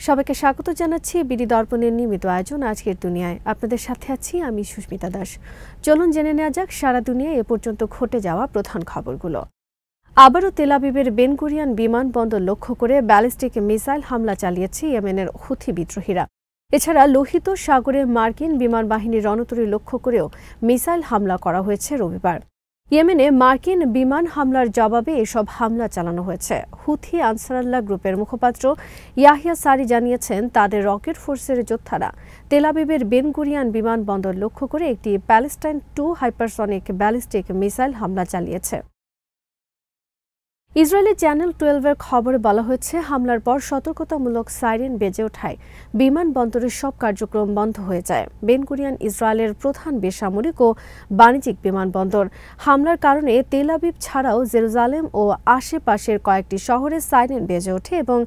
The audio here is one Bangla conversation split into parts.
সবাইকে স্বাগত জানাচ্ছি বিডি দর্পণের নিয়মিত আয়োজন আজকের দুনিয়ায়। আপনাদের সাথে আছি আমি সুস্মিতা দাস। চলুন জেনে নেওয়া যাক সারা দুনিয়ায় এ পর্যন্ত ঘটে যাওয়া প্রধান খবরগুলো। আবারও তেল আবিবের বেন গুরিয়ন বিমানবন্দর লক্ষ্য করে ব্যালিস্টিক মিসাইল হামলা চালিয়েছে ইয়েমেনের হুথি বিদ্রোহীরা। এছাড়া লোহিত সাগরে মার্কিন বিমান বাহিনীর রণতরী লক্ষ্য করেও মিসাইল হামলা করা হয়েছে রবিবার। ইয়েমেনে মার্কিন বিমান হামলার জবাবে এসব হামলা চালানো হয়েছে। হুথি আনসারাল্লাহ গ্রুপের মুখপাত্র ইয়াহিয়া সারি জানিয়েছেন, তাদের রকেট ফোর্সের যোদ্ধারা তেল আবিবের বেন গুরিয়ন বিমানবন্দর লক্ষ্য করে একটি প্যালেস্টাইন 2 হাইপারসনিক ব্যালিস্টিক মিসাইল হামলা চালিয়েছে। ইসরায়েলি চ্যানেল 12-এর খবরে বলা হয়েছে, হামলার পর সতর্কতামূলক সাইরেন বেজে ওঠায় বিমানবন্দরের সব কার্যক্রম বন্ধ হয়ে যায়। বেন গুরিয়ন ইসরায়েলের প্রধান বেসামরিক ও বাণিজ্যিক বিমানবন্দর। হামলার কারণে তেল আবিব ছাড়াও জেরুজালেম ও আশেপাশের কয়েকটি শহরে সাইরেন বেজে ওঠে এবং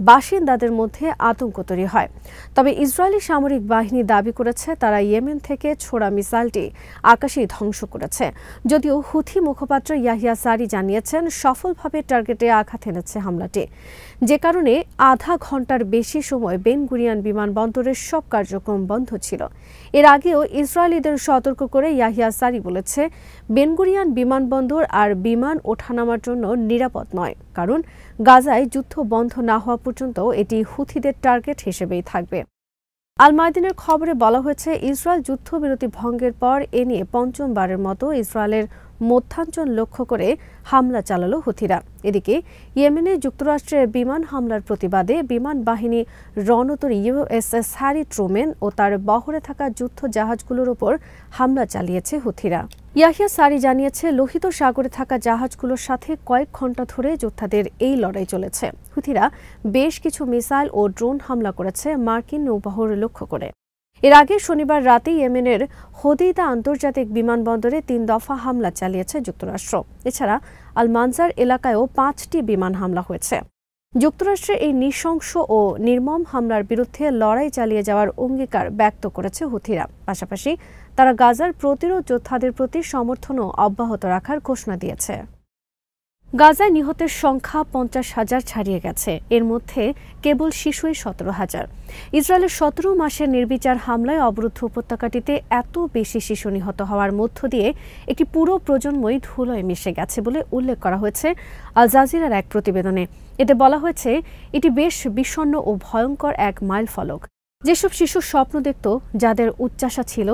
বাসিন্দাদের মধ্যে আতঙ্ক তৈরি হয়। তবে ইসরায়েলি সামরিক বাহিনী দাবি করেছে, তারা ইয়েমেন থেকে ছোড়া মিসাইলটি আকাশেই ধ্বংস করেছে। যদিও হুথি মুখপাত্র ইয়াহিয়া সারি জানিয়েছেন, সফলভাবে টার্গেটে আঘাত এনেছে হামলাটি, যে কারণে আধা ঘন্টার বেশি সময় বেন গুরিয়ন বিমানবন্দরের সব কার্যক্রম বন্ধ ছিল। এর আগেও ইসরায়েলিদের সতর্ক করে ইয়াহিয়া সারি বলেছে, বেন গুরিয়ন বিমানবন্দর আর বিমান ওঠানামার জন্য নিরাপদ নয়, কারণ গাজায় যুদ্ধ বন্ধ না হওয়া পর্যন্ত এটি হুথিদের টার্গেট হিসেবেই থাকবে। আল মায়দিনের খবরে বলা হয়েছে, ইসরায়েল যুদ্ধবিরতি ভঙ্গের পর এ নিয়ে পঞ্চমবারের মতো ইসরায়েলের মধ্যাঞ্চল লক্ষ্য করে হামলা চালালো হুথিরা। এদিকে ইয়েমেনে যুক্তরাষ্ট্রের বিমান হামলার প্রতিবাদে বিমান বাহিনী রণতরী ইউএসএস হ্যারি ট্রুম্যান ও তার বহরে থাকা যুদ্ধ জাহাজগুলোর ওপর হামলা চালিয়েছে হুথিরা। ইয়াহিয়া সারি জানিয়েছে, লোহিত সাগরে থাকা জাহাজগুলোর সাথে কয়েক ঘণ্টা ধরে যোদ্ধাদের এই লড়াই চলেছে। হুথিরা বেশ কিছু মিসাইল ও ড্রোন হামলা করেছে মার্কিন নৌবহর লক্ষ্য করে। এর আগে শনিবার রাতে ইয়েমেনের হোদেইদা আন্তর্জাতিক বিমানবন্দরে 3 দফা হামলা চালিয়েছে যুক্তরাষ্ট্র। এছাড়া আল মানজার এলাকায়ও 5টি বিমান হামলা হয়েছে। যুক্তরাষ্ট্রের এই নৃশংস ও নির্মম হামলার বিরুদ্ধে লড়াই চালিয়ে যাওয়ার অঙ্গীকার ব্যক্ত করেছে হুথিরা। পাশাপাশি তারা গাজার প্রতিরোধ যোদ্ধাদের প্রতি সমর্থনও অব্যাহত রাখার ঘোষণা দিয়েছে। গাজায় নিহতের সংখ্যা 50,000 ছাড়িয়ে গেছে। এর মধ্যে কেবল শিশুই 17,000। ইসরায়েলের 17 মাসের নির্বিচার হামলায় অবরুদ্ধ উপত্যকাটিতে এত বেশি শিশু নিহত হওয়ার মধ্য দিয়ে একটি পুরো প্রজন্মই ধুলোয় মিশে গেছে বলে উল্লেখ করা হয়েছে আল জাজিরার এক প্রতিবেদনে। এতে বলা হয়েছে, এটি বেশ বিষণ্ণ ও ভয়ঙ্কর এক মাইলফলক। যেসব শিশু স্বপ্ন দেখত, যাদের উচ্চাশা ছিল,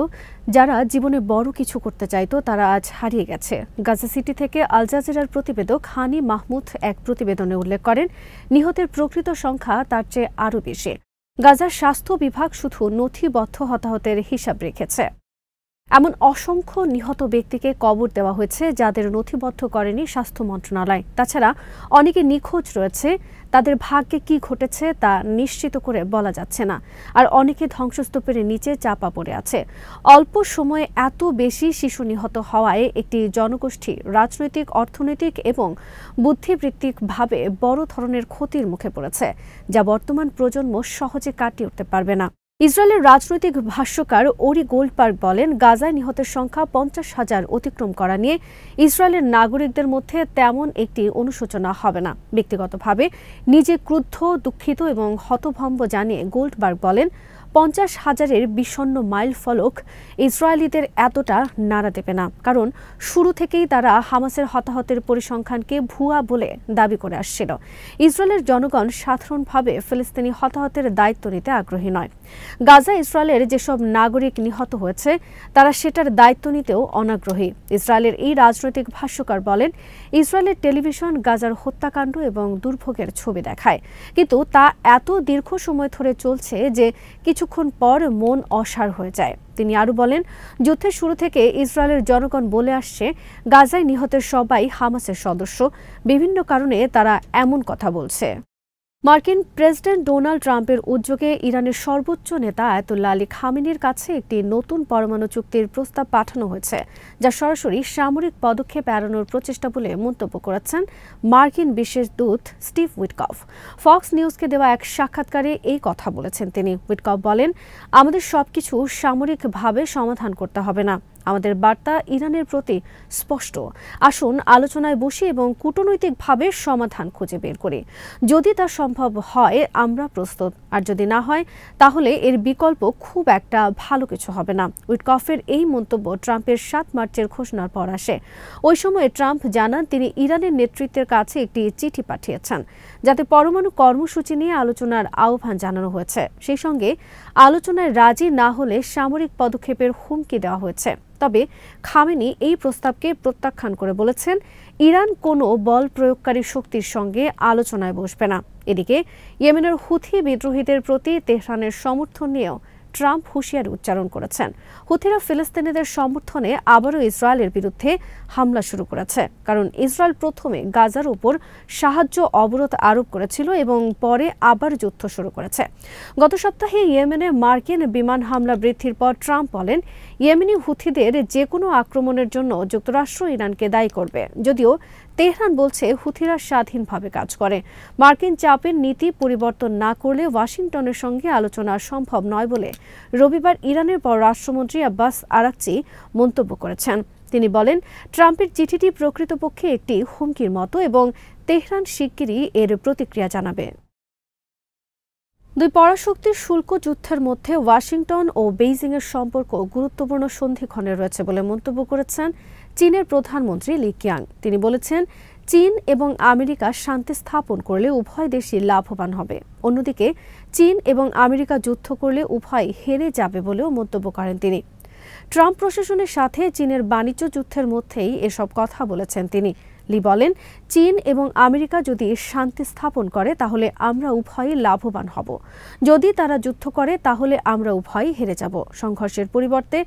যারা জীবনে বড় কিছু করতে চাইত, তারা আজ হারিয়ে গেছে। গাজা সিটি থেকে আল জাজিরার প্রতিবেদক হানি মাহমুদ এক প্রতিবেদনে উল্লেখ করেন, নিহতের প্রকৃত সংখ্যা তার চেয়ে আরও বেশি। গাজার স্বাস্থ্য বিভাগ শুধু নথিবদ্ধ হতাহতের হিসাব রেখেছে। এমন অসংখ্য নিহত ব্যক্তিকে কবর দেওয়া হয়েছে যাদের নথিবদ্ধ করেনি স্বাস্থ্য মন্ত্রণালয়। তাছাড়া অনেকে নিখোঁজ রয়েছে, তাদের ভাগ্যে কি ঘটেছে তা নিশ্চিত করে বলা যাচ্ছে না। আর অনেকে ধ্বংসস্তূপের নিচে চাপা পড়ে আছে। অল্প সময়ে এত বেশি শিশু নিহত হওয়ায় একটি জনগোষ্ঠী রাজনৈতিক, অর্থনৈতিক এবং বুদ্ধিবৃত্তিকভাবে বড় ধরনের ক্ষতির মুখে পড়েছে, যা বর্তমান প্রজন্ম সহজে কাটিয়ে উঠতে পারবে না। ইসরায়েলের রাজনৈতিক ভাষ্যকার ওরি গোল্ডবার্গ বলেন, গাজায় নিহতের সংখ্যা 50,000 অতিক্রম করা নিয়ে ইসরায়েলের নাগরিকদের মধ্যে তেমন একটি অনুশোচনা হবে না। ব্যক্তিগতভাবে নিজে ক্রুদ্ধ, দুঃখিত এবং হতভম্ব জানিয়ে গোল্ডবার্গ বলেন, 50,000-এর বিষণ্ণ মাইল ফলক ইসরায়েলিদের এতটা নাড়া দেবে না, কারণ শুরু থেকেই তারা হামাসের হতাহতের পরিসংখ্যানকে ভুয়া বলে দাবি করে আসছিল। ইসরায়েলের জনগণ সাধারণভাবে ফিলিস্তিনি হতাহতের দায়িত্ব নিতে আগ্রহী নয়। গাজা ইসরায়েলের যেসব নাগরিক নিহত হয়েছে, তারা সেটার দায়িত্ব নিতেও অনাগ্রহী। ইসরায়েলের এই রাজনৈতিক ভাষ্যকার বলেন, ইসরায়েলের টেলিভিশন গাজার হত্যাকাণ্ড এবং দুর্ভোগের ছবি দেখায়, কিন্তু তা এত দীর্ঘ সময় ধরে চলছে যে কিছুক্ষণ পর মন অসাড় হয়ে যায়। তিনি আরও বলেন, যুদ্ধের শুরু থেকে ইসরায়েলের জনগণ বলে আসছে, গাজায় নিহতের সবাই হামাসের সদস্য। বিভিন্ন কারণে তারা এমন কথা বলছে। মার্কিন প্রেসিডেন্ট ডোনাল্ড ট্রাম্পের উদ্যোগে ইরানের সর্বোচ্চ নেতা আয়াতুল্লাহ আলী খামেনির কাছে একটি নতুন পরমাণু চুক্তির প্রস্তাব পাঠানো হয়েছে, যা সরাসরি সামরিক পদক্ষেপ এড়ানোর প্রচেষ্টা বলে মন্তব্য করেছেন মার্কিন বিশেষ দূত স্টিভ উইটকফ। ফক্স নিউজকে দেওয়া এক সাক্ষাৎকারে এই কথা বলেছেন তিনি। উইটকফ বলেন, আমাদের সবকিছু সামরিকভাবে সমাধান করতে হবে না, আমাদের বার্তা ইরানের প্রতি স্পষ্ট। আসুন আলোচনায় বসি এবং কূটনৈতিকভাবে সমাধান খুঁজে বের করি। যদি তা সম্ভব হয় আমরা প্রস্তুত, আর যদি না হয় তাহলে এর বিকল্প খুব একটা ভালো কিছু হবে না। উইটকফের এই মন্তব্য ট্রাম্পের 7 মার্চের ঘোষণার পর আসে। ওই সময় ট্রাম্প জানান তিনি ইরানের নেতৃত্বের কাছে একটি চিঠি পাঠিয়েছেন যাতে পরমাণু কর্মসূচি নিয়ে আলোচনার আহ্বান জানানো হয়েছে। সেই সঙ্গে আলোচনায় রাজি না হলে সামরিক পদক্ষেপের হুমকি দেওয়া হয়েছে। তবে খামেনি এই প্রস্তাবকে প্রত্যাখ্যান করে বলেছেন ইরান কোনো বল প্রয়োগকারী শক্তির সঙ্গে আলোচনায় বসবে না। এদিকে ইয়েমেনের হুথি বিদ্রোহীদের প্রতি তেহরানের সমর্থন নিয়েও ট্রাম্প হুঁশিয়ারি উচ্চারণ করেছেন। হুথিরা ফিলিস্তিনিদের সমর্থনে আবারও ইসরায়েলের বিরুদ্ধে হামলা শুরু করেছে, কারণ ইসরায়েল প্রথমে গাজার উপর সাহায্য অবরোধ আরোপ করেছিল এবং পরে আবার যুদ্ধ শুরু করেছে। গত সপ্তাহে ইয়েমেনে মার্কিন বিমান হামলা বৃদ্ধির পর ট্রাম্প বলেন ইয়েমেনি হুথিদের যে কোনো আক্রমণের জন্য যুক্তরাষ্ট্র ইরানকে দায়ী করবে, যদিও তেহরান বলছে হুথিরা স্বাধীনভাবে কাজ করে। মার্কিন চাপের নীতি পরিবর্তন না করলে ওয়াশিংটনের সঙ্গে আলোচনা সম্ভব নয় বলে রবিবার ইরানের পররাষ্ট্রমন্ত্রী আব্বাস আরাকচি মন্তব্য করেছেন। তিনি বলেন ট্রাম্পের চিঠিটি প্রকৃতপক্ষে একটি হুমকির মতো এবং তেহরান শিগগিরই এর প্রতিক্রিয়া জানাবে। দুই পরাশক্তির শুল্ক যুদ্ধের মধ্যে ওয়াশিংটন ও বেইজিংয়ের সম্পর্ক গুরুত্বপূর্ণ সন্ধিক্ষণে রয়েছে বলে মন্তব্য করেছেন চীনের প্রধানমন্ত্রী লি কিয়াং। তিনি বলেছেন চীন এবং আমেরিকা শান্তি স্থাপন করলে উভয় দেশই লাভবান হবে। অন্যদিকে চীন এবং আমেরিকা যুদ্ধ করলে উভয় হেরে যাবে বলেও মন্তব্য করেন তিনি। ট্রাম্প প্রশাসনের সাথে চীনের বাণিজ্য যুদ্ধের মধ্যেই এসব কথা বলেছেন তিনি। লি বলেন চীন এবং আমেরিকা যদি শান্তি স্থাপন করে তাহলে আমরা উভয়ই লাভবান হব। যদি তারা যুদ্ধ করে তাহলে আমরা উভয়ই হেরে যাব। সংঘর্ষের পরিবর্তে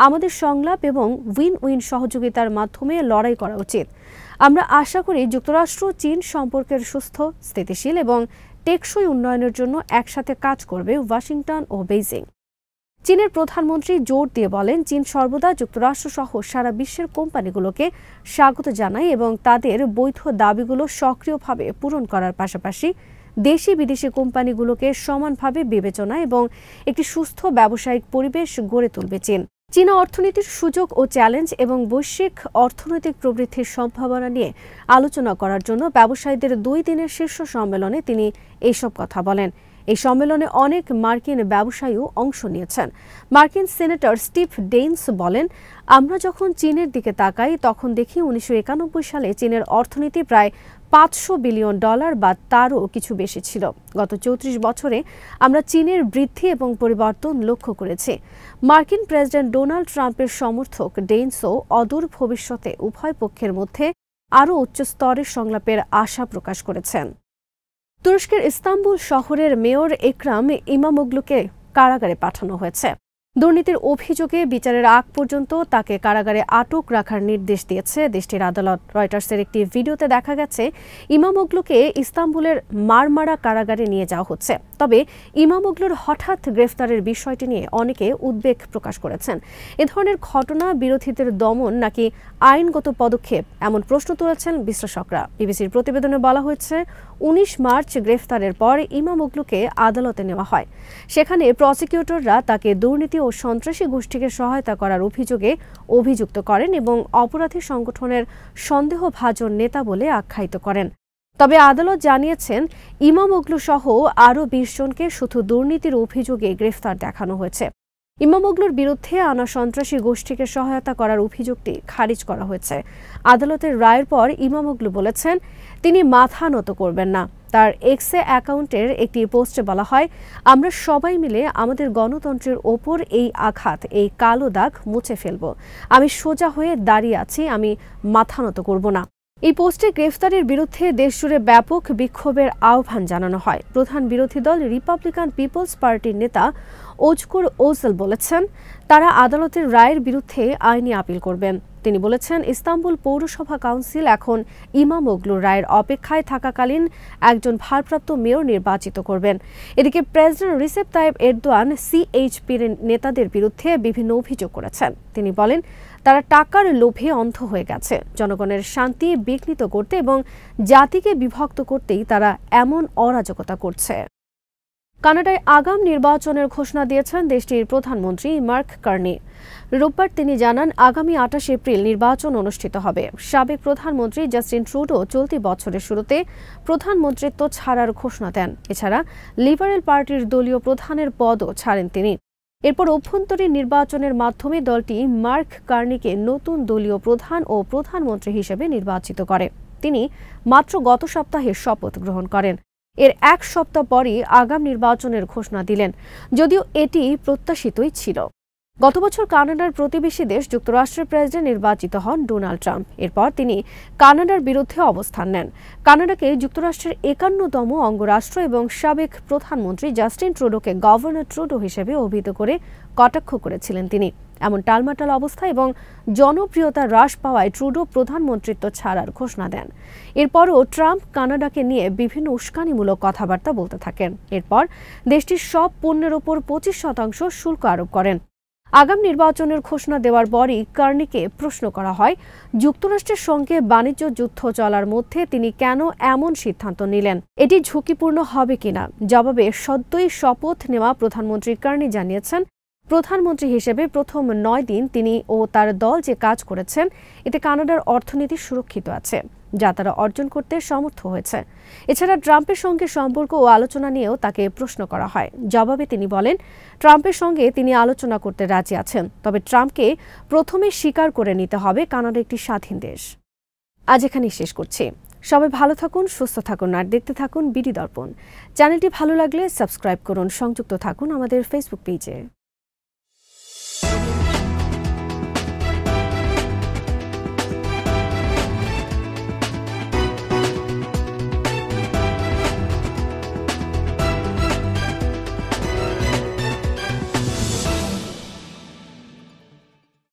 আমাদের সংলাপ এবং উইন উইন সহযোগিতার মাধ্যমে লড়াই করা উচিত। আমরা আশা করি যুক্তরাষ্ট্র চীন সম্পর্কের সুস্থ, স্থিতিশীল এবং টেকসই উন্নয়নের জন্য একসাথে কাজ করবে ওয়াশিংটন ও বেইজিং। চীনের প্রধানমন্ত্রী জোর দিয়ে বলেন চীন সর্বদা যুক্তরাষ্ট্র সহ সারা বিশ্বের কোম্পানিগুলোকে স্বাগত জানায় এবং তাদের বৈধ দাবিগুলো সক্রিয়ভাবে পূরণ করার পাশাপাশি দেশি বিদেশি কোম্পানিগুলোকে সমানভাবে বিবেচনা এবং একটি সুস্থ ব্যবসায়িক পরিবেশ গড়ে তুলবে চীন। চীনা অর্থনীতির সুযোগ ও চ্যালেঞ্জ এবং বৈশ্বিক অর্থনৈতিক প্রবৃদ্ধির সম্ভাবনা নিয়ে আলোচনা করার জন্য ব্যবসায়ীদের 2 দিনের শীর্ষ সম্মেলনে তিনি এইসব কথা বলেন। এই সম্মেলনে অনেক মার্কিন ব্যবসায়ীও অংশ নিয়েছেন। মার্কিন সিনেটর স্টিভ ডেইনস বলেন আমরা যখন চীনের দিকে তাকাই তখন দেখি 1991 সালে চীনের অর্থনীতি প্রায় $500 বিলিয়ন বা তারও কিছু বেশি ছিল। গত 34 বছরে আমরা চীনের বৃদ্ধি এবং পরিবর্তন লক্ষ্য করেছি। মার্কিন প্রেসিডেন্ট ডোনাল্ড ট্রাম্পের সমর্থক ডেইনসও অদূর ভবিষ্যতে উভয় পক্ষের মধ্যে আরও উচ্চ স্তরের সংলাপের আশা প্রকাশ করেছেন। তুরস্কের ইস্তাম্বুল শহরের মেয়র একরাম ইমামোগলুকে কারাগারে পাঠানো হয়েছে। দুর্নীতির অভিযোগে বিচারের আগ পর্যন্ত তাকে কারাগারে আটক রাখার নির্দেশ দিয়েছে দেশটির আদালত। রয়টার্সের একটি ভিডিওতে দেখা গেছে ইমামোগলুকে ইস্তাম্বুলের মারমারা কারাগারে নিয়ে যাওয়া হচ্ছে। তবে ইমামোগলুর হঠাৎ গ্রেফতারের বিষয়টি নিয়ে অনেকে উদ্বেগ প্রকাশ করেছেন। এ ধরনের ঘটনা বিরোধীদের দমন নাকি আইনগত পদক্ষেপ, এমন প্রশ্ন তুলেছেন বিশ্লেষকরা। বিবিসির প্রতিবেদনে বলা হয়েছে 19 মার্চ গ্রেফতারের পর ইমামোগলুকে আদালতে নেওয়া হয়। সেখানে প্রসিকিউটররা তাকে দুর্নীতি ও সন্ত্রাসী গোষ্ঠীকে সহায়তা করার অভিযোগে অভিযুক্ত করেন এবং অপরাধী সংগঠনের সন্দেহভাজন নেতা বলে আখ্যায়িত করেন। তবে আদালত জানিয়েছেন ইমামোগলু সহ আরও 20 জনকে শুধু দুর্নীতির অভিযোগে গ্রেফতার দেখানো হয়েছে। ইমামোগলুর বিরুদ্ধে আনা সন্ত্রাসী গোষ্ঠীকে সহায়তা করার অভিযোগটি খারিজ করা হয়েছে। আদালতের রায়ের পর ইমামোগলু বলেছেন তিনি মাথা নত করবেন না। তার এক্সে অ্যাকাউন্টের একটি পোস্টে বলা হয় আমরা সবাই মিলে আমাদের গণতন্ত্রের ওপর এই আঘাত, এই কালো দাগ মুছে ফেলব। আমি সোজা হয়ে দাঁড়িয়ে আছি, আমি মাথা নত করব না। এই পোস্টে গ্রেফতারের বিরুদ্ধে দেশজুড়ে ব্যাপক বিক্ষোভের আহ্বান জানানো হয়। প্রধান বিরোধী দল রিপাবলিকান পিপলস পার্টির নেতা ওজকুর ওজেল বলেছেন তারা আদালতের রায়ের বিরুদ্ধে আইনি আপিল করবেন। তিনি বলেছেন ইস্তাম্বুল পৌরসভা কাউন্সিল এখন ইমামোগলুর রায়ের অপেক্ষায় থাকাকালীন একজন ভারপ্রাপ্ত মেয়র নির্বাচিত করবেন। এদিকে প্রেসিডেন্ট রিসেপ তাইপ এরদোয়ান সিএইচপির নেতাদের বিরুদ্ধে বিভিন্ন অভিযোগ করেছেন। তিনি বলেন তারা টাকার লোভে অন্ধ হয়ে গেছে, জনগণের শান্তি বিঘ্নিত করতে এবং জাতিকে বিভক্ত করতেই তারা এমন অরাজকতা করছে। কানাডায় আগাম নির্বাচনের ঘোষণা দিয়েছেন দেশটির প্রধানমন্ত্রী মার্ক কার্নি। রোববার তিনি জানান, আগামী ২৮ এপ্রিল নির্বাচন অনুষ্ঠিত হবে। সাবেক প্রধানমন্ত্রী জাস্টিন ট্রুডো চলতি বছরের শুরুতে প্রধানমন্ত্রিত্ব ছাড়ার ঘোষণা দেন। এছাড়া লিবারেল পার্টির দলীয় প্রধানের পদও ছাড়েন তিনি। এরপর অভ্যন্তরীণ নির্বাচনের মাধ্যমে দলটি মার্ক কার্নিকে নতুন দলীয় প্রধান ও প্রধানমন্ত্রী হিসেবে নির্বাচিত করে। তিনি মাত্র গত সপ্তাহে শপথ গ্রহণ করেন। এর এক সপ্তাহ পরই আগাম নির্বাচনের ঘোষণা দিলেন, যদিও এটি প্রত্যাশিতই ছিল। গত বছর কানাডার প্রতিবেশী দেশ যুক্তরাষ্ট্রের প্রেসিডেন্ট নির্বাচিত হন ডোনাল্ড ট্রাম্প। এরপর তিনি কানাডার বিরুদ্ধে অবস্থান নেন। কানাডাকে যুক্তরাষ্ট্রের ৫১তম অঙ্গরাষ্ট্র এবং সাবেক প্রধানমন্ত্রী জাস্টিন ট্রুডোকে গভর্নর ট্রুডো হিসেবে অভিহিত করে কটাক্ষ করেছিলেন তিনি। এমন টালমাটাল অবস্থা এবং জনপ্রিয়তা হ্রাস পাওয়ায় ট্রুডো প্রধানমন্ত্রিত্ব ছাড়ার ঘোষণা দেন। এরপরও ট্রাম্প কানাডাকে নিয়ে বিভিন্ন উস্কানিমূলক কথাবার্তা বলতে থাকেন। এরপর দেশটির সব পণ্যের ওপর ২৫% শুল্ক আরোপ করেন। আগাম নির্বাচনের ঘোষণা দেওয়ার পরই কার্নিকে প্রশ্ন করা হয়, যুক্তরাষ্ট্রের সঙ্গে বাণিজ্য যুদ্ধ চলার মধ্যে তিনি কেন এমন সিদ্ধান্ত নিলেন, এটি ঝুঁকিপূর্ণ হবে কিনা। জবাবে সদ্যই শপথ নেওয়া প্রধানমন্ত্রী কার্নি জানিয়েছেন, প্রধানমন্ত্রী হিসেবে প্রথম ৯ দিন তিনি ও তার দল যে কাজ করেছেন, এতে কানাডার অর্থনীতি সুরক্ষিত আছে, যা তারা অর্জন করতে সমর্থ হয়েছে। এছাড়া ট্রাম্পের সঙ্গে সম্পর্ক ও আলোচনা নিয়েও তাকে প্রশ্ন করা হয়। জবাবে তিনি বলেন, ট্রাম্পের সঙ্গে তিনি আলোচনা করতে রাজি আছেন, তবে ট্রাম্পকে প্রথমে স্বীকার করে নিতে হবে কানাডা একটি স্বাধীন দেশ। আজ এখানেই শেষ করছি। সবাই ভালো থাকুন, সুস্থ থাকুন আর দেখতে থাকুন বিডি দর্পণ। চ্যানেলটি ভালো লাগলে সাবস্ক্রাইব করুন, সংযুক্ত থাকুন আমাদের ফেসবুক পেজে।